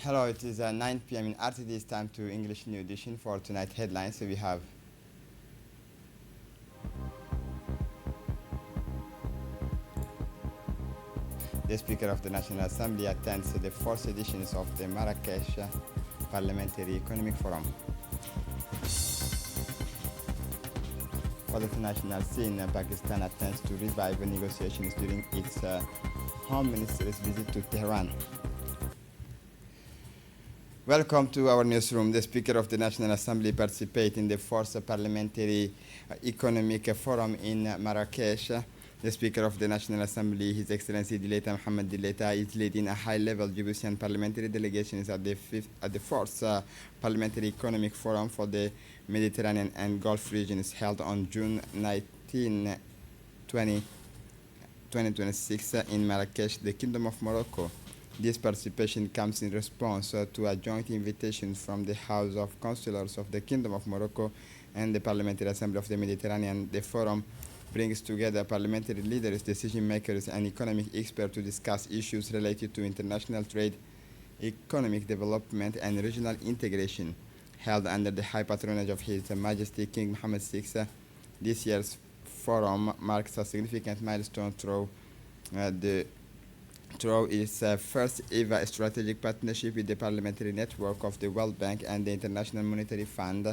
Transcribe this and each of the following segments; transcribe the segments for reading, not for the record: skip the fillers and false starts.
Hello, it is 9 p.m. in RTD. It's time to English New Edition for tonight's headlines. So we have the Speaker of the National Assembly attends the fourth editions of the Marrakesh Parliamentary Economic Forum. For the international scene, Pakistan attempts to revive negotiations during its Home Minister's visit to Tehran. Welcome to our newsroom. The Speaker of the National Assembly participates in the fourth Parliamentary Economic Forum in Marrakesh. The Speaker of the National Assembly, His Excellency Dileita Mohammed Dileita, is leading a high-level Djiboutian parliamentary delegations at the fourth Parliamentary Economic Forum for the Mediterranean and Gulf regions held on June 19, 2026 in Marrakesh, the Kingdom of Morocco. This participation comes in response to a joint invitation from the House of Councillors of the Kingdom of Morocco and the Parliamentary Assembly of the Mediterranean. The forum brings together parliamentary leaders, decision makers, and economic experts to discuss issues related to international trade, economic development, and regional integration. Held under the high patronage of His Majesty King Mohammed VI, this year's forum marks a significant milestone through its first ever strategic partnership with the parliamentary network of the World Bank and the International Monetary Fund,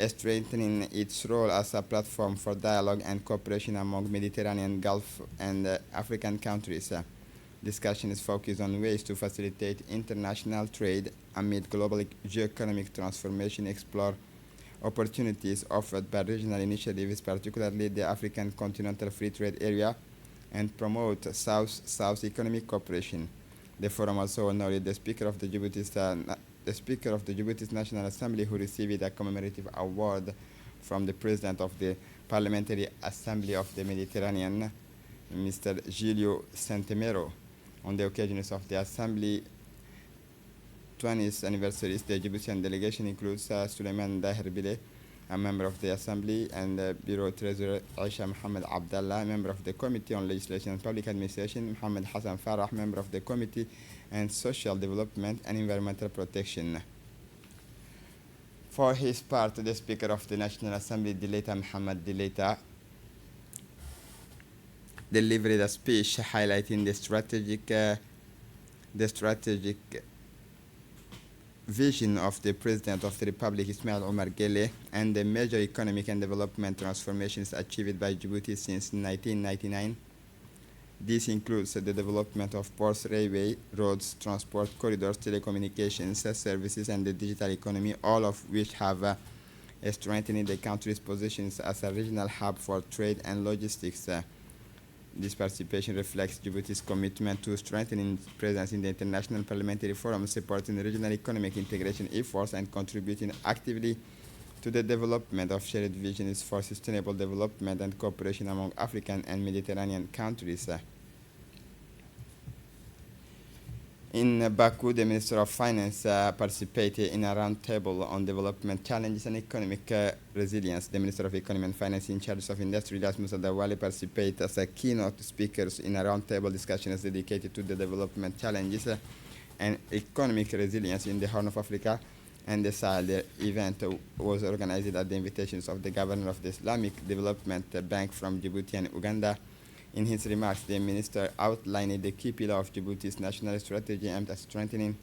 strengthening its role as a platform for dialogue and cooperation among Mediterranean, Gulf, and African countries. Discussion is focused on ways to facilitate international trade amid global geoeconomic transformation, explore opportunities offered by regional initiatives, particularly the African Continental Free Trade Area, and promote South-South economic cooperation. The forum also honored the Speaker of the Djibouti's National Assembly, who received a commemorative award from the President of the Parliamentary Assembly of the Mediterranean, Mr. Giulio Santemero. On the occasions of the Assembly 20th anniversary, the Djiboutian delegation includes Suleiman Daher Bile, a member of the Assembly, and Bureau Treasurer Aisha Mohammed Abdallah, member of the Committee on Legislation and Public Administration, Mohammed Hassan Farah, member of the Committee on Social Development and Environmental Protection. For his part, the Speaker of the National Assembly, Dileita Mohammed Dileita, delivered a speech highlighting the strategic vision of the President of the Republic, Ismail Omar Guelleh, and the major economic and development transformations achieved by Djibouti since 1999. This includes the development of ports, railway, roads, transport corridors, telecommunications, services, and the digital economy, all of which have strengthened the country's positions as a regional hub for trade and logistics. This participation reflects Djibouti's commitment to strengthening its presence in the International Parliamentary Forum, supporting regional economic integration efforts, and contributing actively to the development of shared visions for sustainable development and cooperation among African and Mediterranean countries. In Baku, the Minister of Finance participated in a roundtable on development challenges and economic resilience. The Minister of Economy and Finance in charge of industry, Ilyas Musa Dawali, participated as a keynote speaker in a roundtable discussion dedicated to the development challenges and economic resilience in the Horn of Africa and the Sahel. The event was organized at the invitations of the Governor of the Islamic Development Bank from Djibouti and Uganda. In his remarks, the minister outlined the key pillar of Djibouti's national strategy aimed at strengthening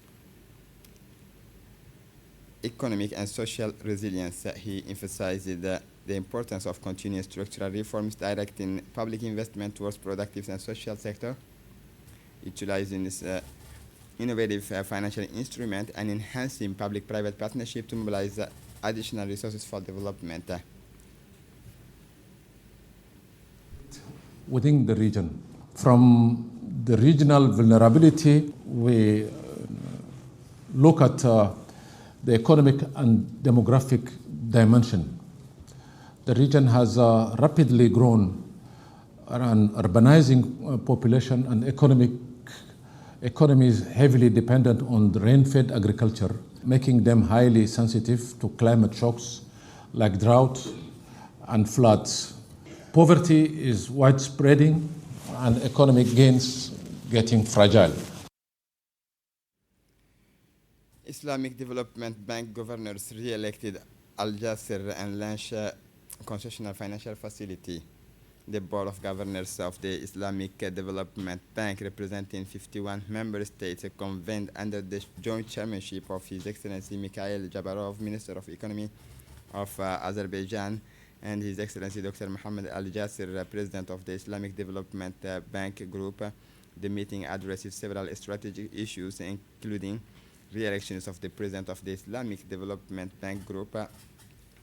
economic and social resilience. He emphasized the importance of continuous structural reforms, directing public investment towards productive and social sector, utilizing this innovative financial instrument, and enhancing public-private partnership to mobilize additional resources for development. Within the region. From the regional vulnerability, we look at the economic and demographic dimension. The region has rapidly grown an urbanizing population and economies heavily dependent on rain-fed agriculture, making them highly sensitive to climate shocks like drought and floods. Poverty is widespreading and economic gains getting fragile. Islamic Development Bank governors re-elected Al Jasser and launched a concessional financial facility. The Board of Governors of the Islamic Development Bank, representing 51 member states, convened under the joint chairmanship of His Excellency Mikhail Jabarov, Minister of Economy of Azerbaijan, and His Excellency Dr. Mohammed Al Jasser, President of the Islamic Development Bank Group. The meeting addresses several strategic issues, including re-elections of the President of the Islamic Development Bank Group.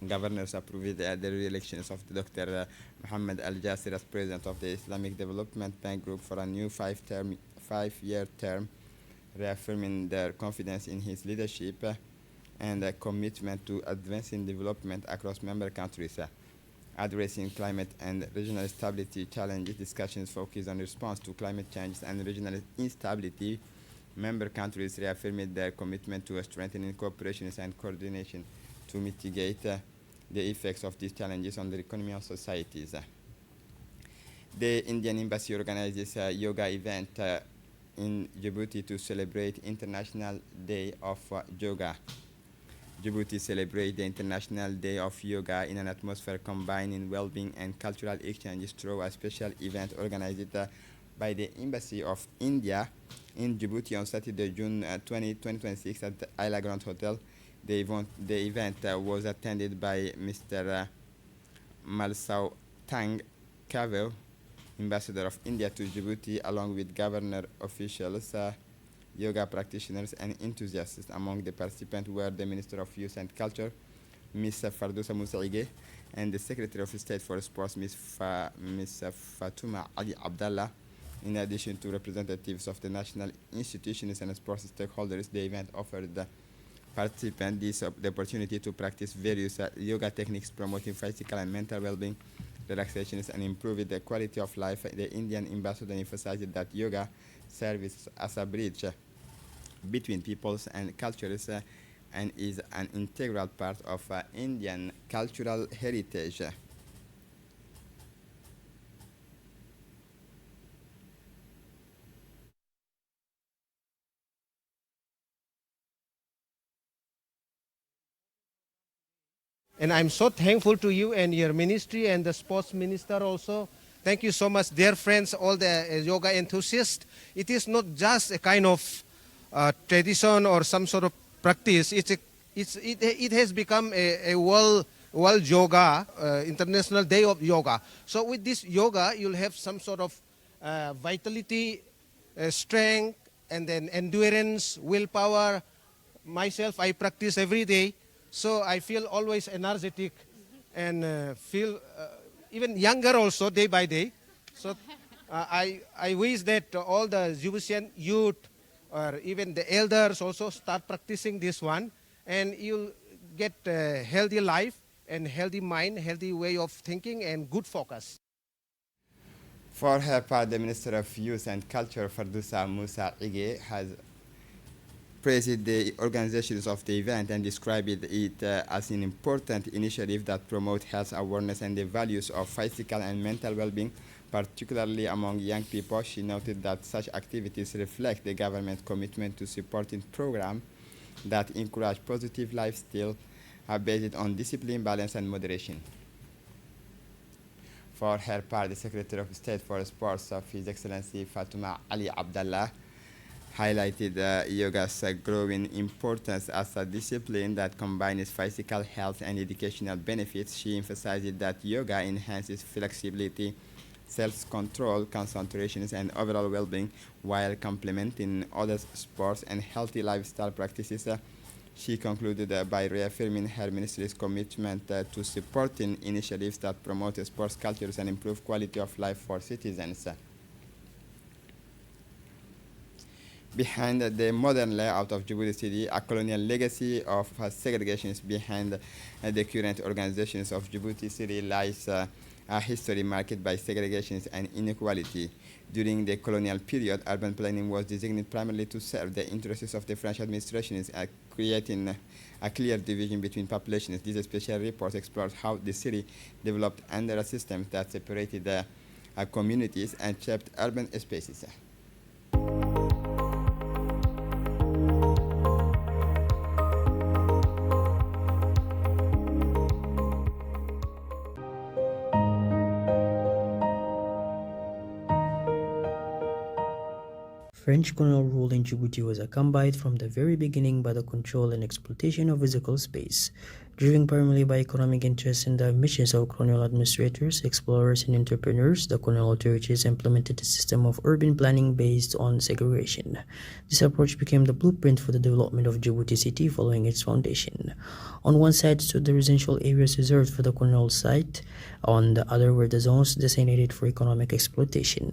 Governors approved the re-elections of Dr. Mohammed Al Jasser as President of the Islamic Development Bank Group for a new five-year term, reaffirming their confidence in his leadership and a commitment to advancing development across member countries. Addressing climate and regional stability challenges, discussions focused on response to climate change and regional instability. Member countries reaffirmed their commitment to strengthening cooperation and coordination to mitigate the effects of these challenges on the economy and societies. The Indian Embassy organizes a yoga event in Djibouti to celebrate International Day of Yoga. Djibouti celebrates the International Day of Yoga in an atmosphere combining well-being and cultural exchanges through a special event organized by the Embassy of India in Djibouti on Saturday, June 20, 2026 at the Isla Grand Hotel. The event was attended by Mr. Malsau Tang Kavel, Ambassador of India to Djibouti, along with governor officials, yoga practitioners, and enthusiasts. Among the participants were the Minister of Youth and Culture, Ms. Fardousa Moussaïgue, and the Secretary of State for Sports, Ms. Fatouma Ali Abdallah. In addition to representatives of the national institutions and sports stakeholders, the event offered the participants the opportunity to practice various yoga techniques promoting physical and mental well-being, relaxations, and improving the quality of life. The Indian ambassador emphasized that yoga serves as a bridge between peoples and cultures and is an integral part of Indian cultural heritage. And I'm so thankful to you and your ministry and the sports minister also. Thank you so much, dear friends, all the yoga enthusiasts. It is not just a kind of tradition or some sort of practice. It has become a world yoga, International Day of Yoga. So with this yoga, you'll have some sort of vitality, strength, and then endurance, willpower. Myself, I practice every day. So I feel always energetic and feel even younger also day by day. So I wish that all the Djiboutian youth or even the elders also start practicing this one, and you'll get a healthy life and healthy mind, healthy way of thinking, and good focus. For her part, the Minister of Youth and Culture, Fardousa Moussaïgue, has praised the organizations of the event and described it as an important initiative that promotes health awareness and the values of physical and mental well-being, particularly among young people. She noted that such activities reflect the government's commitment to supporting programs that encourage positive lifestyle based on discipline, balance, and moderation. For her part, the Secretary of State for Sports of His Excellency Fatouma Ali Abdallah highlighted yoga's growing importance as a discipline that combines physical health and educational benefits. She emphasized that yoga enhances flexibility, self-control, concentration, and overall well-being while complementing other sports and healthy lifestyle practices. She concluded by reaffirming her ministry's commitment to supporting initiatives that promote sports cultures and improve quality of life for citizens. Behind the modern layout of Djibouti City, a colonial legacy of segregation is behind the current organizations of Djibouti City lies a history marked by segregation and inequality. During the colonial period, urban planning was designed primarily to serve the interests of the French administration, creating a clear division between populations. This special report explores how the city developed under a system that separated communities and shaped urban spaces. French colonial rule in Djibouti was accompanied from the very beginning by the control and exploitation of physical space, driven primarily by economic interests and the ambitions of colonial administrators, explorers, and entrepreneurs. The colonial authorities implemented a system of urban planning based on segregation. This approach became the blueprint for the development of Djibouti city following its foundation. On one side stood the residential areas reserved for the colonial site, on the other were the zones designated for economic exploitation.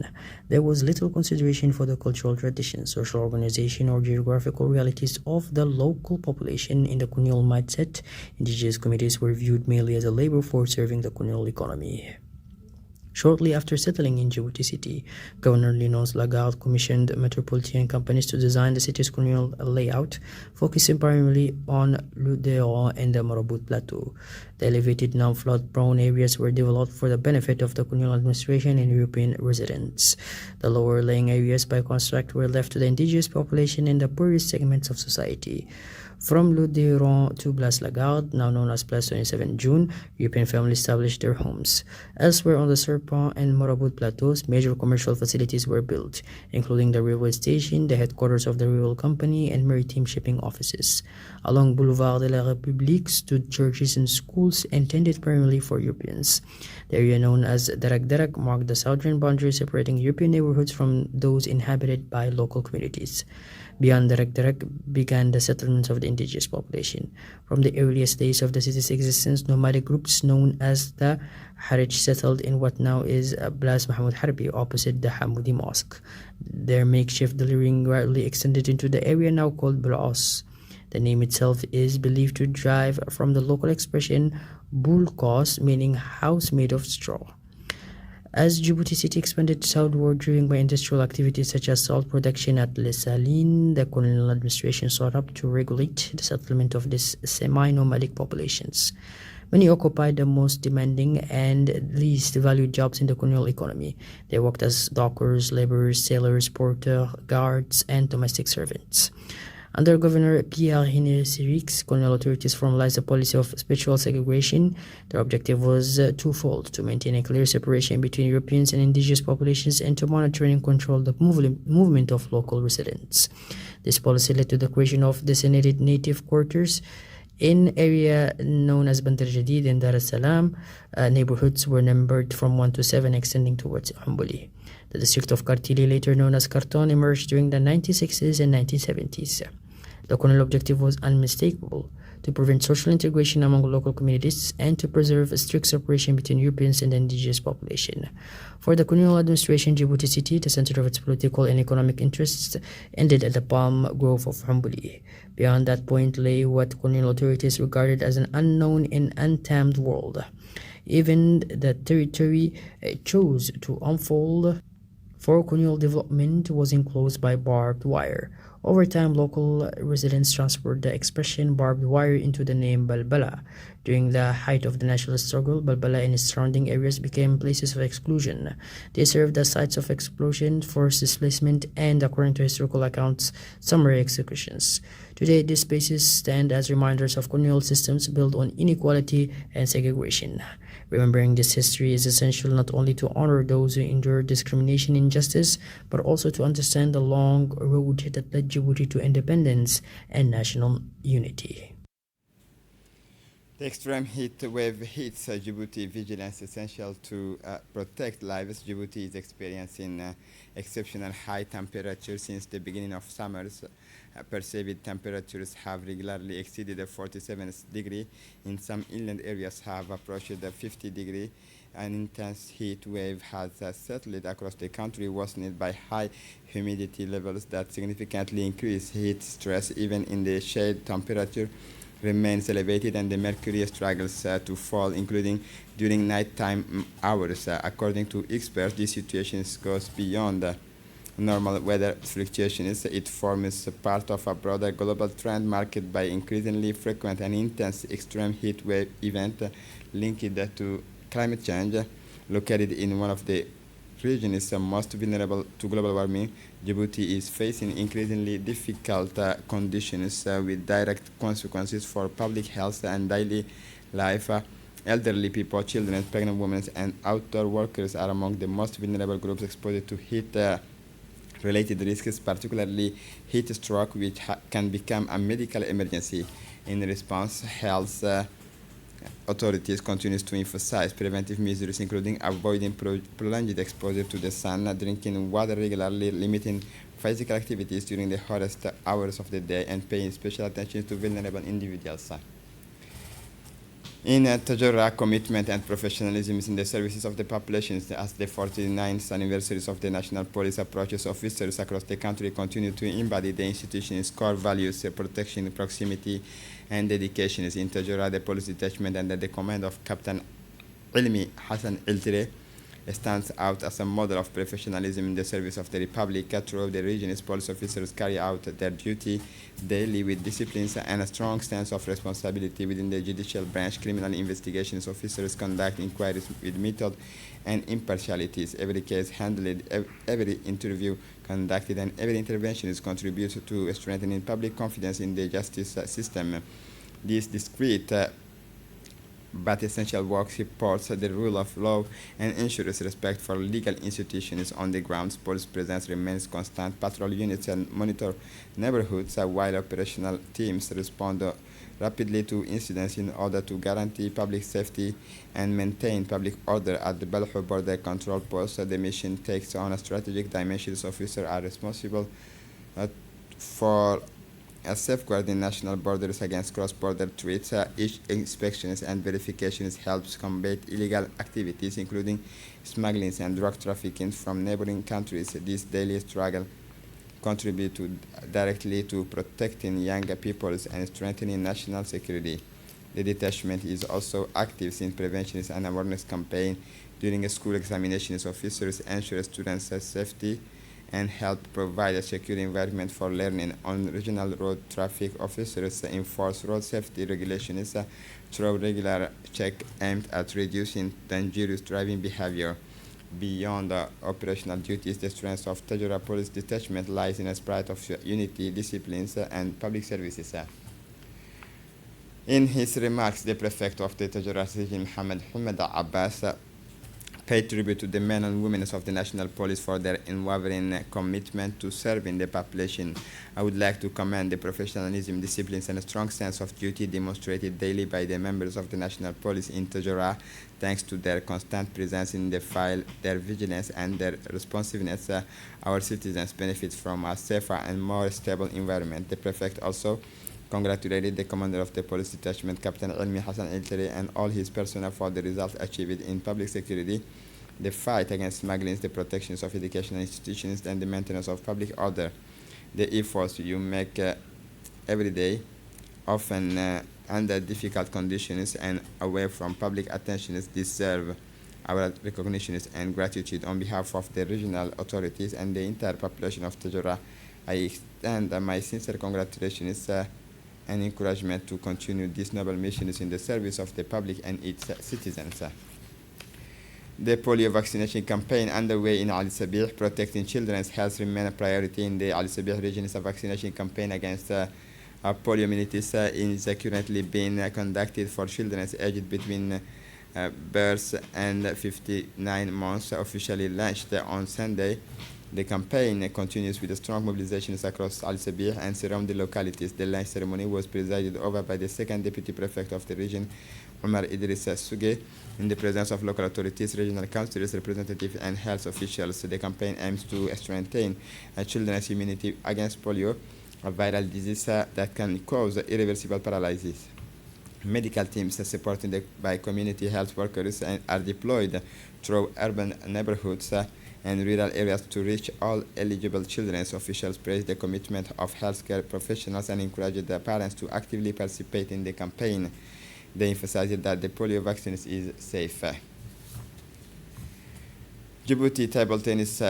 There was little consideration for the cultural traditions, social organization, or geographical realities of the local population. In the colonial mindset, indigenous communities were viewed mainly as a labor force serving the colonial economy. Shortly after settling in Djibouti City, Governor Léonce Lagarde commissioned metropolitan companies to design the city's colonial layout, focusing primarily on Lodèron and the Marabout Plateau. The elevated non-flood-prone areas were developed for the benefit of the colonial administration and European residents. The lower-lying areas, by contrast, were left to the indigenous population and the poorest segments of society. From Lodèron to Place Lagarde, now known as Place 27 June, European families established their homes. Elsewhere on the Serpent and Marabout plateaus, major commercial facilities were built, including the railway station, the headquarters of the railway company, and maritime shipping offices. Along Boulevard de la République stood churches and schools intended primarily for Europeans. The area known as Darak Darak marked the southern boundary separating European neighborhoods from those inhabited by local communities. Beyond Darak Darak began the settlements of the indigenous population. From the earliest days of the city's existence, nomadic groups known as the Harij settled in what now is Place Mahmoud Harbi opposite the Hamoudi Mosque. Their makeshift dwelling gradually extended into the area now called Bulaos. The name itself is believed to derive from the local expression Bulkos, meaning house made of straw. As Djibouti city expanded southward, driven by industrial activities such as salt production at Les Salines, the colonial administration sought up to regulate the settlement of these semi-nomadic populations. Many occupied the most demanding and least valued jobs in the colonial economy. They worked as dockers, laborers, sailors, porters, guards, and domestic servants. Under Governor Pierre-Henri Sirix, colonial authorities formalized a policy of spiritual segregation. Their objective was twofold: to maintain a clear separation between Europeans and indigenous populations, and to monitor and control the movement of local residents. This policy led to the creation of designated native quarters in area known as Bandar Jadid and Dar es Salaam. Neighborhoods were numbered from 1 to 7, extending towards Humbuli. The district of Kartili, later known as Karton, emerged during the 1960s and 1970s. The colonial objective was unmistakable: to prevent social integration among local communities and to preserve a strict separation between Europeans and the indigenous population. For the colonial administration, Djibouti city, the center of its political and economic interests, ended at the palm grove of Humbuli. Beyond that point lay what colonial authorities regarded as an unknown and untamed world. Even the territory chose to unfold for colonial development was enclosed by barbed wire. Over time, local residents transferred the expression barbed wire into the name Balbala. During the height of the national struggle, Balbala and its surrounding areas became places of exclusion. They served as sites of explosion, forced displacement, and, according to historical accounts, summary executions. Today, these spaces stand as reminders of colonial systems built on inequality and segregation. Remembering this history is essential not only to honor those who endured discrimination and injustice, but also to understand the long road that led Djibouti to independence and national unity. The extreme heat wave hits Djibouti. Vigilance essential to protect lives. Djibouti is experiencing exceptional high temperatures since the beginning of summers. Perceived temperatures have regularly exceeded the 47 degree. In some inland areas have approached the 50 degree. An intense heat wave has settled across the country, worsened by high humidity levels that significantly increase heat stress. Even in the shade, temperature remains elevated and the mercury struggles to fall, including during nighttime hours. According to experts, this situation goes beyond normal weather fluctuations. It forms part of a broader global trend marked by increasingly frequent and intense extreme heat wave event linked to climate change. Located in one of the regions most vulnerable to global warming, Djibouti is facing increasingly difficult conditions with direct consequences for public health and daily life. Elderly people, children, pregnant women, and outdoor workers are among the most vulnerable groups exposed to heat related risks, particularly heat stroke, which can become a medical emergency. In response, health authorities continue to emphasize preventive measures, including avoiding prolonged exposure to the sun, drinking water regularly, limiting physical activities during the hottest hours of the day, and paying special attention to vulnerable individuals. In Tajora, commitment and professionalism in the services of the population as the 49th anniversary of the National Police approaches, officers across the country continue to embody the institution's core values, protection, proximity, and dedication. In Tajora, the police detachment under the command of Captain Ilmi Hassan Iltire stands out as a model of professionalism in the service of the Republic. Throughout the region's police officers carry out their duty daily with discipline and a strong sense of responsibility. Within the judicial branch, criminal investigations officers conduct inquiries with method and impartiality. Every case handled, every interview conducted, and every intervention is contributed to strengthening public confidence in the justice system. This discreet but essential work supports the rule of law and ensures respect for legal institutions on the grounds. Police presence remains constant. Patrol units and monitor neighborhoods while operational teams respond rapidly to incidents in order to guarantee public safety and maintain public order at the Balho border control post. The mission takes on a strategic dimension. Officers are responsible for safeguarding national borders against cross-border threats. Each inspections and verifications helps combat illegal activities, including smuggling and drug trafficking from neighboring countries. This daily struggle contributes directly to protecting younger peoples and strengthening national security. The detachment is also active in prevention and awareness campaign. During school examinations, officers ensure students' safety and help provide a secure environment for learning. On regional road traffic, officers enforce road safety regulations through regular check aimed at reducing dangerous driving behavior. Beyond the operational duties, the strength of Tajura Police Detachment lies in a spirit of unity, disciplines, and public services. In his remarks, the prefect of the Tajura city, Mohammed Abbas, paid tribute to the men and women of the National Police for their unwavering commitment to serving the population. I would like to commend the professionalism, disciplines, and a strong sense of duty demonstrated daily by the members of the National Police in Tajura. Thanks to their constant presence in the field, their vigilance, and their responsiveness, our citizens benefit from a safer and more stable environment. The prefect also congratulated the commander of the police detachment, Captain Ilmi Hassan Iltire, and all his personnel for the results achieved in public security, the fight against smuggling, the protection of educational institutions, and the maintenance of public order. The efforts you make every day, often under difficult conditions and away from public attention, deserve our recognition and gratitude. On behalf of the regional authorities and the entire population of Tajura, I extend my sincere congratulations and encouragement to continue these noble missions in the service of the public and its citizens. The polio vaccination campaign underway in Ali Sabih, protecting children's health remains a priority in the Ali Sabih region. A vaccination campaign against poliomyelitis is currently being conducted for children aged between birth and 59 months, officially launched on Sunday. The campaign continues with strong mobilizations across Al Sabih and surrounding localities. The launch ceremony was presided over by the second deputy prefect of the region, Omar Idris Suge, in the presence of local authorities, regional councillors, representatives, and health officials. The campaign aims to strengthen children's immunity against polio, a viral disease that can cause irreversible paralysis. Medical teams supported by community health workers are deployed through urban neighborhoods and rural areas to reach all eligible children. Officials praised the commitment of healthcare professionals and encouraged their parents to actively participate in the campaign. They emphasized that the polio vaccine is safe. Djibouti table tennis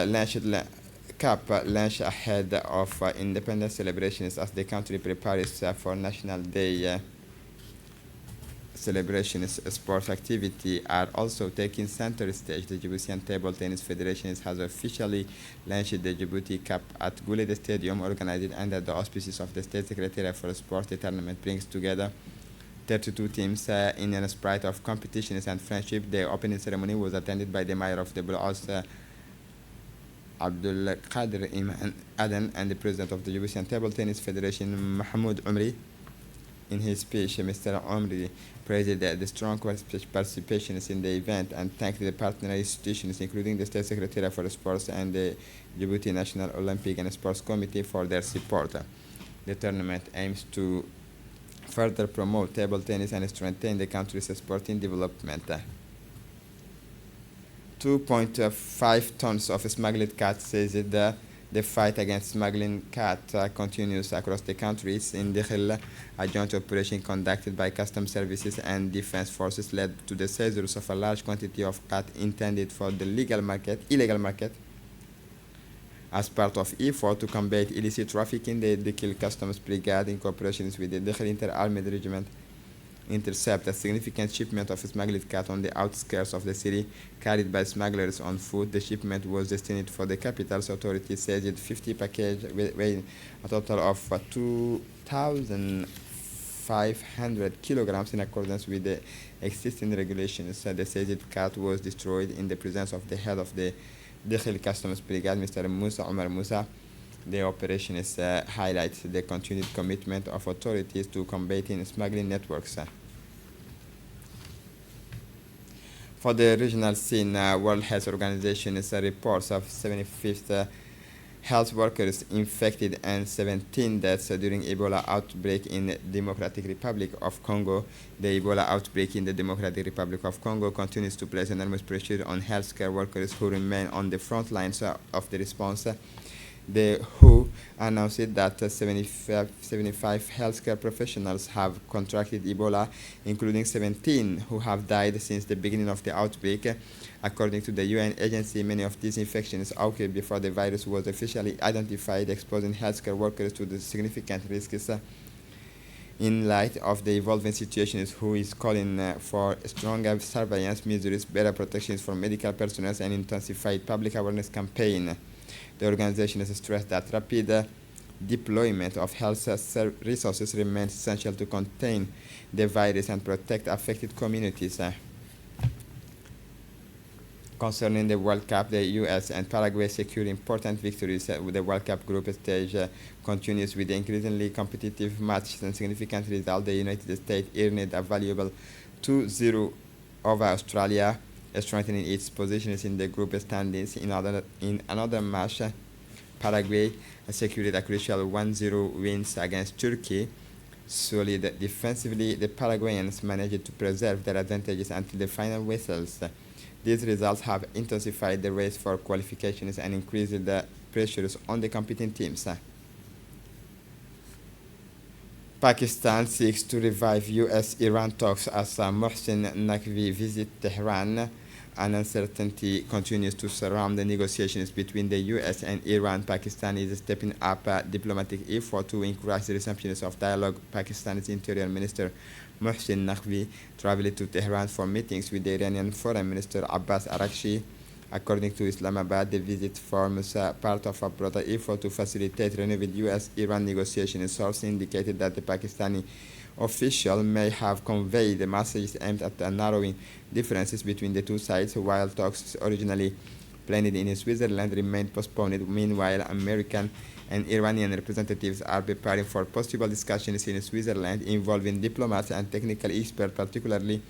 Cup launched ahead of independence celebrations as the country prepares for National Day celebrations. Sports activity are also taking center stage. The Djiboutian Table Tennis Federation has officially launched the Djibouti Cup at Gouled Stadium, organized under the auspices of the State Secretariat for Sport. The tournament brings together 32 teams in a spirit of competitions and friendship. The opening ceremony was attended by the mayor of the Boulogne, Abdul Qadir Iman Aden and the president of the Djiboutian Table Tennis Federation, Mahmoud Umri. In his speech, Mr. Omri praised the strong participations in the event and thanked the partner institutions, including the State Secretariat for Sports and the Djibouti National Olympic and Sports Committee, for their support. The tournament aims to further promote table tennis and strengthen the country's sporting development. 2.5 tons of smuggled cats, says the fight against smuggling cat continues across the countries. In Dakhil, a joint operation conducted by customs services and defense forces led to the seizures of a large quantity of cat intended for the illegal market. As part of effort to combat illicit trafficking, the Dakhil Customs Brigade, in cooperation with the Dakhil Inter-Armed Regiment, intercept a significant shipment of smuggled cat on the outskirts of the city, carried by smugglers on foot. The shipment was destined for the capital's authorities, said it 50 packages weighing a total of 2,500 kilograms in accordance with the existing regulations. The seized cat was destroyed in the presence of the head of the Dakhil Customs Brigade, Mr. Musa Omar Musa. The operation highlights the continued commitment of authorities to combating smuggling networks. For the regional scene, World Health Organization reports of 75th health workers infected and 17 deaths during Ebola outbreak in Democratic Republic of Congo. The Ebola outbreak in the Democratic Republic of Congo continues to place enormous pressure on healthcare workers who remain on the front lines of the response. The WHO announced that 75 healthcare professionals have contracted Ebola, including 17 who have died since the beginning of the outbreak. According to the UN agency, many of these infections occurred before the virus was officially identified, exposing healthcare workers to the significant risks. In light of the evolving situation, WHO is calling for stronger surveillance measures, better protections for medical personnel, and intensified public awareness campaign. The organization has stressed that rapid deployment of health resources remains essential to contain the virus and protect affected communities. Concerning the World Cup, the US and Paraguay secured important victories. With the World Cup group stage continues with the increasingly competitive matches and significant result. The United States earned a valuable 2-0 over Australia, strengthening its positions in the group standings. In another match, Paraguay secured a crucial 1-0 wins against Turkey. Solid defensively, the Paraguayans managed to preserve their advantages until the final whistles. These results have intensified the race for qualifications and increased the pressures on the competing teams. Pakistan seeks to revive US-Iran talks as Mohsen Naqvi visits Tehran. An uncertainty continues to surround the negotiations between the US and Iran. Pakistan is stepping up a diplomatic effort to encourage the resumption of dialogue. Pakistan's Interior Minister Mohsen Naqvi traveled to Tehran for meetings with the Iranian Foreign Minister Abbas Araghchi. According to Islamabad, the visit forms part of a broader effort to facilitate renewed US-Iran negotiations. Sources indicated that the Pakistani official may have conveyed the message aimed at narrowing differences between the two sides, while talks originally planned in Switzerland remained postponed. Meanwhile, American and Iranian representatives are preparing for possible discussions in Switzerland involving diplomats and technical experts, particularly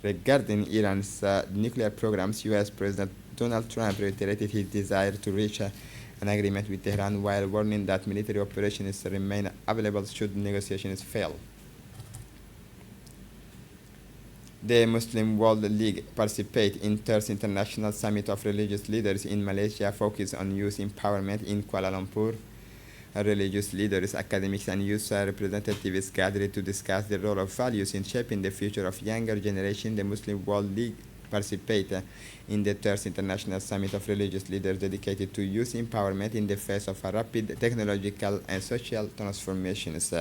regarding Iran's nuclear programs. US President Donald Trump reiterated his desire to reach an agreement with Tehran, while warning that military operations remain available should negotiations fail. The Muslim World League participates in third International Summit of Religious Leaders in Malaysia, focused on youth empowerment in Kuala Lumpur. Religious leaders, academics, and youth representatives gathered to discuss the role of values in shaping the future of younger generation. The Muslim World League participates in the third International Summit of Religious Leaders dedicated to youth empowerment in the face of a rapid technological and social transformations.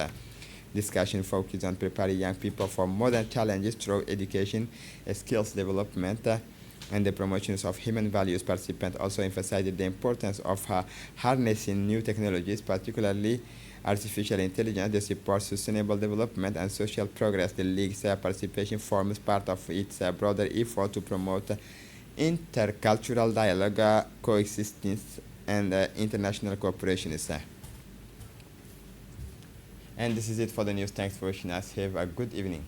Discussion focused on preparing young people for modern challenges through education, skills development, and the promotions of human values. Participants also emphasized the importance of harnessing new technologies, particularly artificial intelligence, to support sustainable development and social progress. The League's participation forms part of its broader effort to promote intercultural dialogue, coexistence, and international cooperation. And this is it for the news. Thanks for watching us. Have a good evening.